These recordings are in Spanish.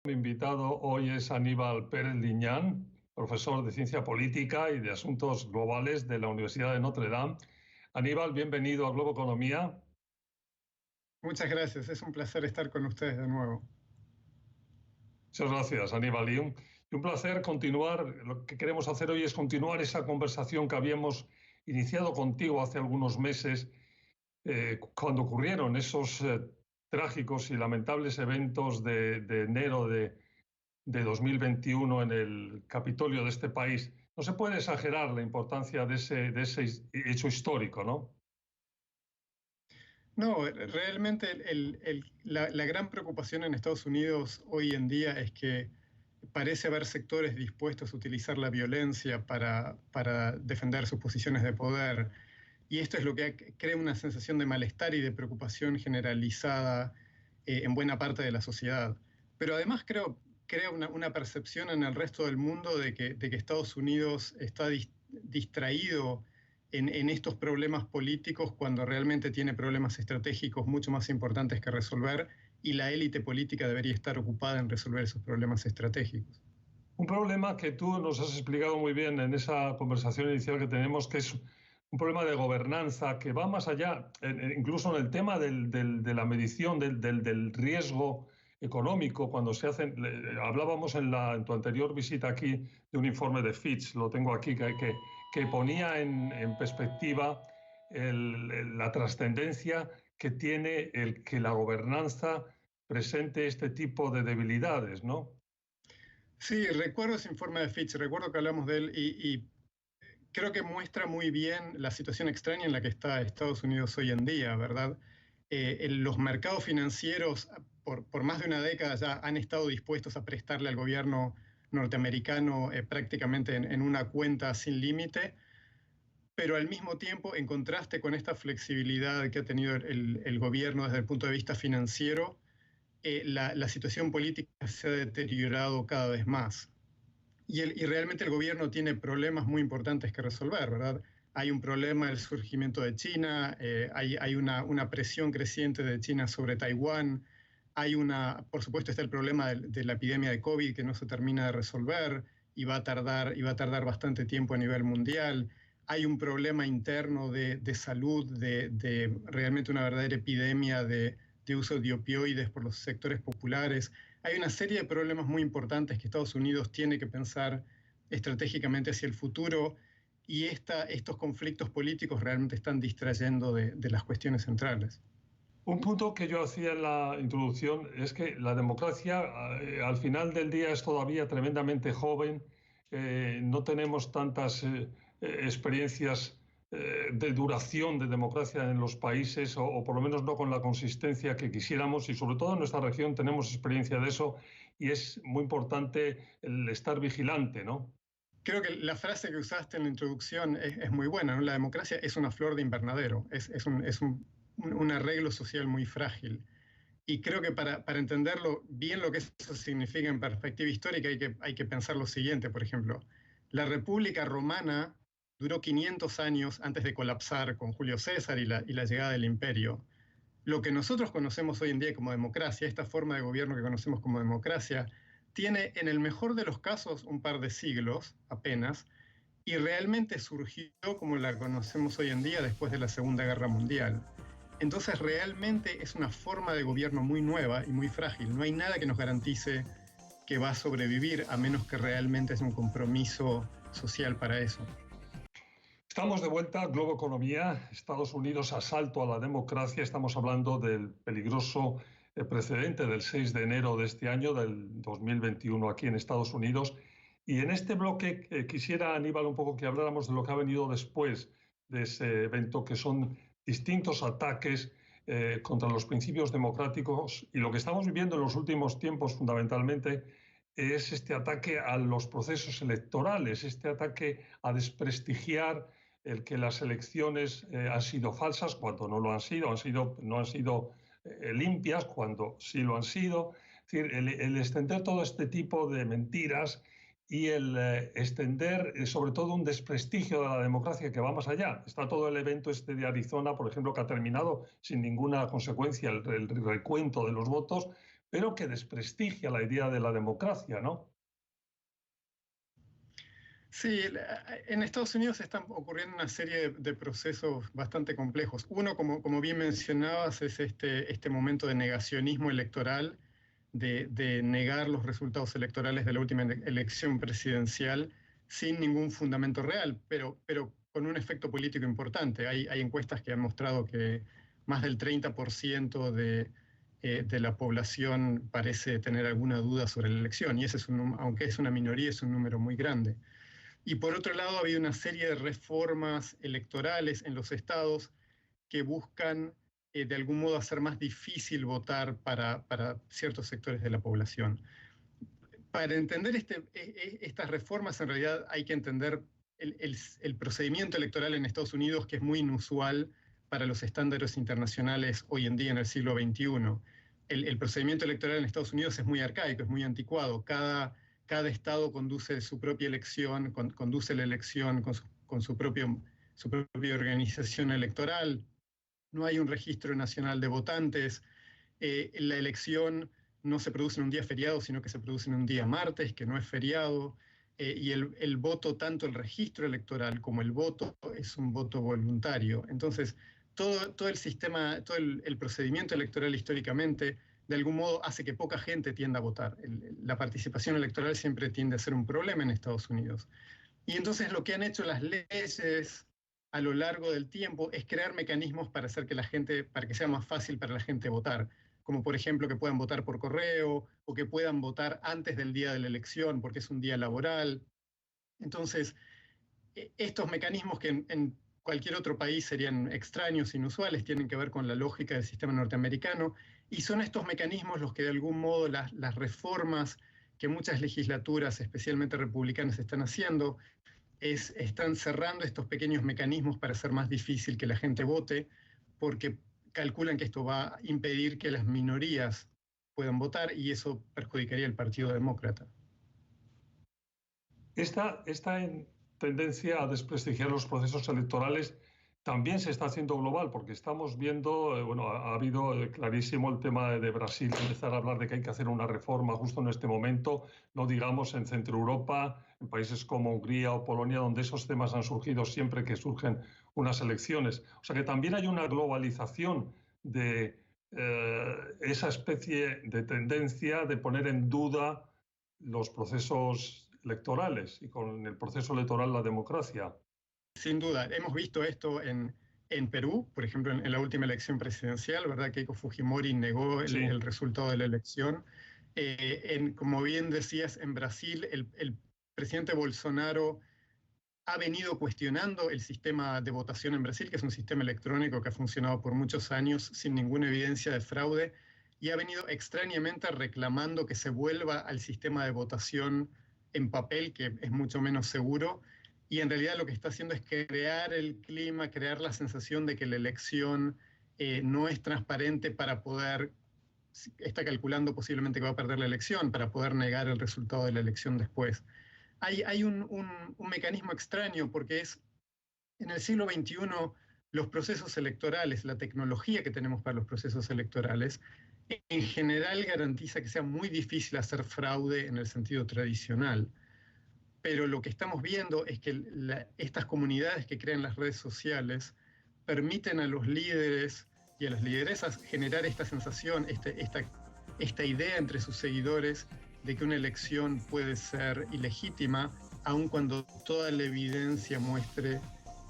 Mi invitado hoy es Aníbal Pérez Liñán, profesor de Ciencia Política y de Asuntos Globales de la Universidad de Notre Dame. Aníbal, bienvenido a Globo Economía. Muchas gracias, es un placer estar con ustedes de nuevo. Muchas gracias, Aníbal. Y un placer continuar. Lo que queremos hacer hoy es continuar esa conversación que habíamos iniciado contigo hace algunos meses, cuando ocurrieron esos trágicos y lamentables eventos de enero de 2021 en el Capitolio de este país. No se puede exagerar la importancia de ese hecho histórico, ¿no? No, realmente la gran preocupación en Estados Unidos hoy en día es que parece haber sectores dispuestos a utilizar la violencia para defender sus posiciones de poder. Y esto es lo que crea una sensación de malestar y de preocupación generalizada en buena parte de la sociedad. Pero además crea una percepción en el resto del mundo de que Estados Unidos está distraído en estos problemas políticos cuando realmente tiene problemas estratégicos mucho más importantes que resolver, y la élite política debería estar ocupada en resolver esos problemas estratégicos. Un problema que tú nos has explicado muy bien en esa conversación inicial que tenemos, que es un problema de gobernanza que va más allá, incluso en el tema de la medición del riesgo económico. Cuando se hacen, hablábamos en tu anterior visita aquí de un informe de Fitch, lo tengo aquí, que ponía en perspectiva la trascendencia que tiene el que la gobernanza presente este tipo de debilidades, ¿no? Sí, recuerdo ese informe de Fitch, recuerdo que hablamos de él y creo que muestra muy bien la situación extraña en la que está Estados Unidos hoy en día, ¿verdad? Los mercados financieros por más de una década ya han estado dispuestos a prestarle al gobierno norteamericano prácticamente en una cuenta sin límite, pero al mismo tiempo, en contraste con esta flexibilidad que ha tenido el gobierno desde el punto de vista financiero, la situación política se ha deteriorado cada vez más. Y realmente el gobierno tiene problemas muy importantes que resolver, ¿verdad? Hay un problema del surgimiento de China, hay una presión creciente de China sobre Taiwán, por supuesto está el problema de la epidemia de COVID que no se termina de resolver y va a tardar bastante tiempo a nivel mundial. Hay un problema interno de salud, de realmente una verdadera epidemia de uso de opioides por los sectores populares. Hay una serie de problemas muy importantes que Estados Unidos tiene que pensar estratégicamente hacia el futuro, y estos conflictos políticos realmente están distrayendo de las cuestiones centrales. Un punto que yo hacía en la introducción es que la democracia al final del día es todavía tremendamente joven. No tenemos tantas experiencias de duración de democracia en los países, o por lo menos no con la consistencia que quisiéramos, y sobre todo en nuestra región tenemos experiencia de eso, y es muy importante el estar vigilante, ¿no? Creo que la frase que usaste en la introducción es muy buena, ¿no? La democracia es una flor de invernadero, es un arreglo social muy frágil. Y creo que para entenderlo bien lo que eso significa en perspectiva histórica hay que pensar lo siguiente, por ejemplo. La República Romana duró 500 años antes de colapsar con Julio César y la llegada del imperio. Lo que nosotros conocemos hoy en día como democracia, esta forma de gobierno que conocemos como democracia, tiene en el mejor de los casos un par de siglos apenas, y realmente surgió como la conocemos hoy en día después de la Segunda Guerra Mundial. Entonces realmente es una forma de gobierno muy nueva y muy frágil. No hay nada que nos garantice que va a sobrevivir, a menos que realmente es un compromiso social para eso. Estamos de vuelta, Globo Economía, Estados Unidos, asalto a la democracia. Estamos hablando del peligroso precedente del 6 de enero de este año, del 2021, aquí en Estados Unidos. Y en este bloque quisiera, Aníbal, un poco que habláramos de lo que ha venido después de ese evento, que son distintos ataques contra los principios democráticos. Y lo que estamos viviendo en los últimos tiempos, fundamentalmente, es este ataque a los procesos electorales, este ataque a desprestigiar el que las elecciones han sido falsas cuando no lo han sido, no han sido limpias cuando sí lo han sido. Es decir, el extender todo este tipo de mentiras y el extender sobre todo un desprestigio de la democracia que va más allá. Está todo el evento este de Arizona, por ejemplo, que ha terminado sin ninguna consecuencia el recuento de los votos, pero que desprestigia la idea de la democracia, ¿no? Sí, en Estados Unidos están ocurriendo una serie de procesos bastante complejos. Uno, como bien mencionabas, es este momento de negacionismo electoral, de negar los resultados electorales de la última elección presidencial sin ningún fundamento real, pero con un efecto político importante. Hay encuestas que han mostrado que más del 30% de la población parece tener alguna duda sobre la elección, y ese es aunque es una minoría, es un número muy grande. Y por otro lado, ha habido una serie de reformas electorales en los estados que buscan de algún modo hacer más difícil votar para ciertos sectores de la población. Para entender estas reformas, en realidad hay que entender el procedimiento electoral en Estados Unidos, que es muy inusual para los estándares internacionales hoy en día en el siglo XXI. El procedimiento electoral en Estados Unidos es muy arcaico, es muy anticuado. Cada estado conduce su propia elección, conduce la elección con su propia organización electoral. No hay un registro nacional de votantes. La elección no se produce en un día feriado, sino que se produce en un día martes, que no es feriado. Y el voto, tanto el registro electoral como el voto, es un voto voluntario. Entonces, todo el sistema, todo el procedimiento electoral históricamente, de algún modo hace que poca gente tienda a votar. La participación electoral siempre tiende a ser un problema en Estados Unidos. Y entonces lo que han hecho las leyes a lo largo del tiempo es crear mecanismos para hacer que para que sea más fácil para la gente votar, como por ejemplo que puedan votar por correo o que puedan votar antes del día de la elección porque es un día laboral. Entonces, estos mecanismos que en cualquier otro país serían extraños, inusuales, tienen que ver con la lógica del sistema norteamericano, y son estos mecanismos los que de algún modo las reformas que muchas legislaturas, especialmente republicanas, están haciendo, están cerrando estos pequeños mecanismos para hacer más difícil que la gente vote, porque calculan que esto va a impedir que las minorías puedan votar y eso perjudicaría al Partido Demócrata. Esta tendencia a desprestigiar los procesos electorales también se está haciendo global, porque estamos viendo, bueno, ha habido clarísimo el tema de Brasil, empezar a hablar de que hay que hacer una reforma justo en este momento, no digamos en Centro Europa, en países como Hungría o Polonia, donde esos temas han surgido siempre que surgen unas elecciones. O sea que también hay una globalización de esa especie de tendencia de poner en duda los procesos electorales y con el proceso electoral la democracia. Sin duda, hemos visto esto en Perú, por ejemplo, en la última elección presidencial, ¿verdad? Keiko Fujimori negó Sí. el resultado de la elección. Como bien decías, en Brasil, el presidente Bolsonaro ha venido cuestionando el sistema de votación en Brasil, que es un sistema electrónico que ha funcionado por muchos años sin ninguna evidencia de fraude, y ha venido extrañamente reclamando que se vuelva al sistema de votación en papel, que es mucho menos seguro, y en realidad lo que está haciendo es crear el clima, crear la sensación de que la elección no es transparente para poder, está calculando posiblemente que va a perder la elección, para poder negar el resultado de la elección después. Hay un mecanismo extraño porque en el siglo XXI los procesos electorales, la tecnología que tenemos para los procesos electorales, en general garantiza que sea muy difícil hacer fraude en el sentido tradicional. Pero lo que estamos viendo es que estas comunidades que crean las redes sociales permiten a los líderes y a las lideresas generar esta sensación, esta idea entre sus seguidores de que una elección puede ser ilegítima, aun cuando toda la evidencia muestre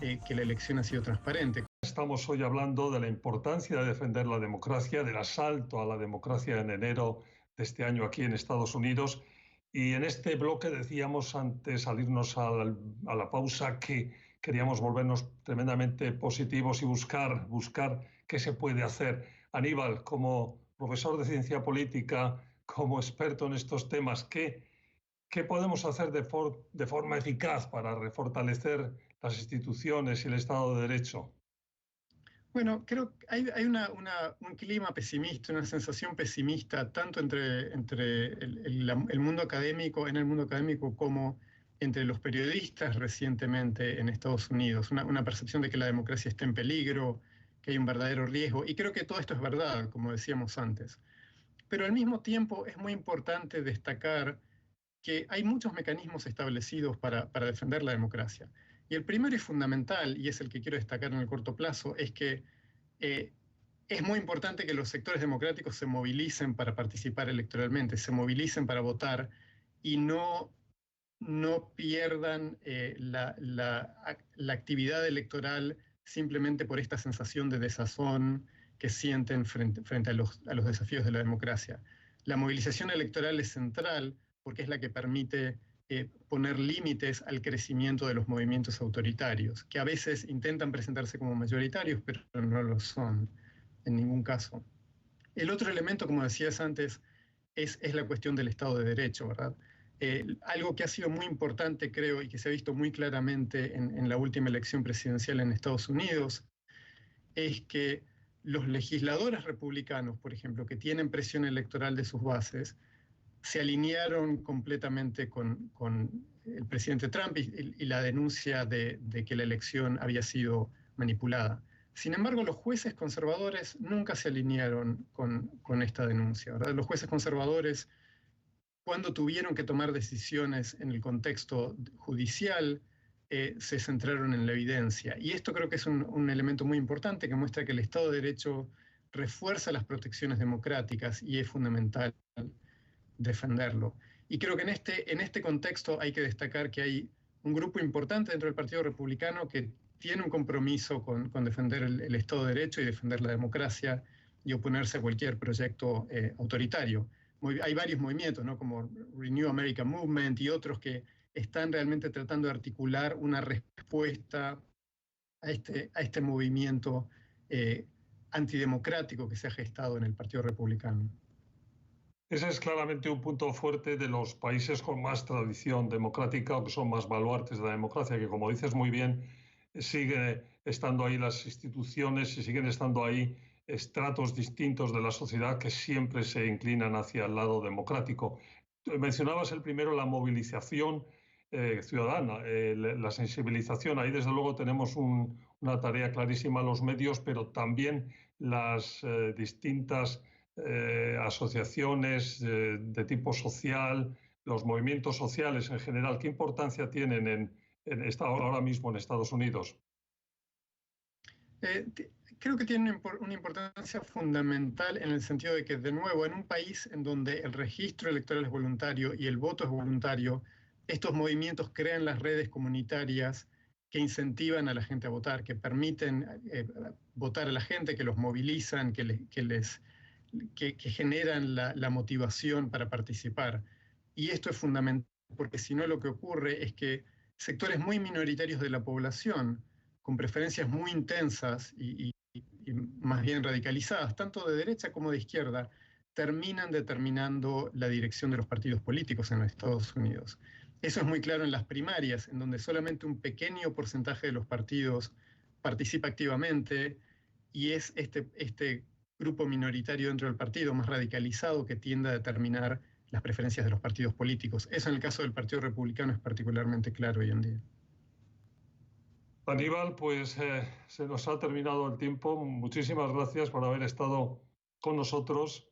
que la elección ha sido transparente. Estamos hoy hablando de la importancia de defender la democracia, del asalto a la democracia en enero de este año aquí en Estados Unidos. Y en este bloque decíamos antes al irnos a la pausa que queríamos volvernos tremendamente positivos y buscar qué se puede hacer. Aníbal, como profesor de ciencia política, como experto en estos temas, ¿qué podemos hacer de forma eficaz para refortalecer las instituciones y el Estado de Derecho? Bueno, creo que hay un clima pesimista, una sensación pesimista, tanto entre el mundo académico, en el mundo académico, como entre los periodistas recientemente en Estados Unidos. Una percepción de que la democracia está en peligro, que hay un verdadero riesgo. Y creo que todo esto es verdad, como decíamos antes. pero al mismo tiempo es muy importante destacar que hay muchos mecanismos establecidos para defender la democracia. Y el primero y fundamental, y es el que quiero destacar en el corto plazo, es que es muy importante que los sectores democráticos se movilicen para participar electoralmente, se movilicen para votar y no pierdan la actividad electoral simplemente por esta sensación de desazón que sienten frente a los desafíos de la democracia. La movilización electoral es central porque es la que permite poner límites al crecimiento de los movimientos autoritarios, que a veces intentan presentarse como mayoritarios, pero no lo son en ningún caso. El otro elemento, como decías antes, es la cuestión del Estado de Derecho, ¿verdad? Algo que ha sido muy importante, creo, y que se ha visto muy claramente en la última elección presidencial en Estados Unidos, es que los legisladores republicanos, por ejemplo, que tienen presión electoral de sus bases, se alinearon completamente con el presidente Trump y la denuncia de que la elección había sido manipulada. Sin embargo, los jueces conservadores nunca se alinearon con esta denuncia, ¿verdad? Los jueces conservadores, cuando tuvieron que tomar decisiones en el contexto judicial, se centraron en la evidencia. Y esto creo que es un elemento muy importante que muestra que el Estado de Derecho refuerza las protecciones democráticas y es fundamental defenderlo. Y creo que en este contexto hay que destacar que hay un grupo importante dentro del Partido Republicano que tiene un compromiso con defender el Estado de Derecho y defender la democracia y oponerse a cualquier proyecto autoritario. Hay varios movimientos, ¿no? Como Renew America Movement y otros que están realmente tratando de articular una respuesta a este movimiento antidemocrático que se ha gestado en el Partido Republicano. Ese es claramente un punto fuerte de los países con más tradición democrática o que son más baluartes de la democracia, que como dices muy bien, sigue estando ahí las instituciones y siguen estando ahí estratos distintos de la sociedad que siempre se inclinan hacia el lado democrático. Mencionabas el primero, la movilización ciudadana, la sensibilización. Ahí desde luego tenemos una tarea clarísima los medios, pero también las distintas asociaciones de tipo social, los movimientos sociales en general. ¿Qué importancia tienen ahora mismo en Estados Unidos? Creo que tiene una importancia fundamental en el sentido de que, de nuevo, en un país en donde el registro electoral es voluntario y el voto es voluntario, estos movimientos crean las redes comunitarias que incentivan a la gente a votar, que permiten votar a la gente, que los movilizan, que generan la motivación para participar. Y esto es fundamental, porque si no lo que ocurre es que sectores muy minoritarios de la población, con preferencias muy intensas y más bien radicalizadas, tanto de derecha como de izquierda, terminan determinando la dirección de los partidos políticos en los Estados Unidos. Eso es muy claro en las primarias, en donde solamente un pequeño porcentaje de los partidos participa activamente y es este grupo minoritario dentro del partido más radicalizado que tiende a determinar las preferencias de los partidos políticos. Eso en el caso del Partido Republicano es particularmente claro hoy en día. Aníbal, pues se nos ha terminado el tiempo. Muchísimas gracias por haber estado con nosotros.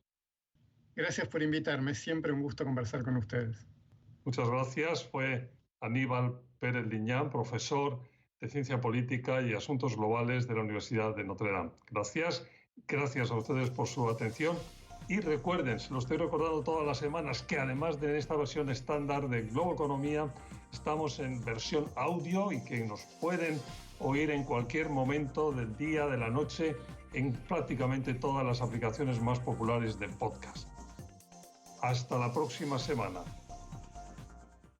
Gracias por invitarme. Siempre un gusto conversar con ustedes. Muchas gracias. Fue Aníbal Pérez Liñán, profesor de Ciencia Política y Asuntos Globales de la Universidad de Notre Dame. Gracias. Gracias a ustedes por su atención. Y recuerden, se lo estoy recordando todas las semanas, que además de esta versión estándar de Globo Economía, estamos en versión audio y que nos pueden oír en cualquier momento del día, de la noche, en prácticamente todas las aplicaciones más populares de podcast. Hasta la próxima semana.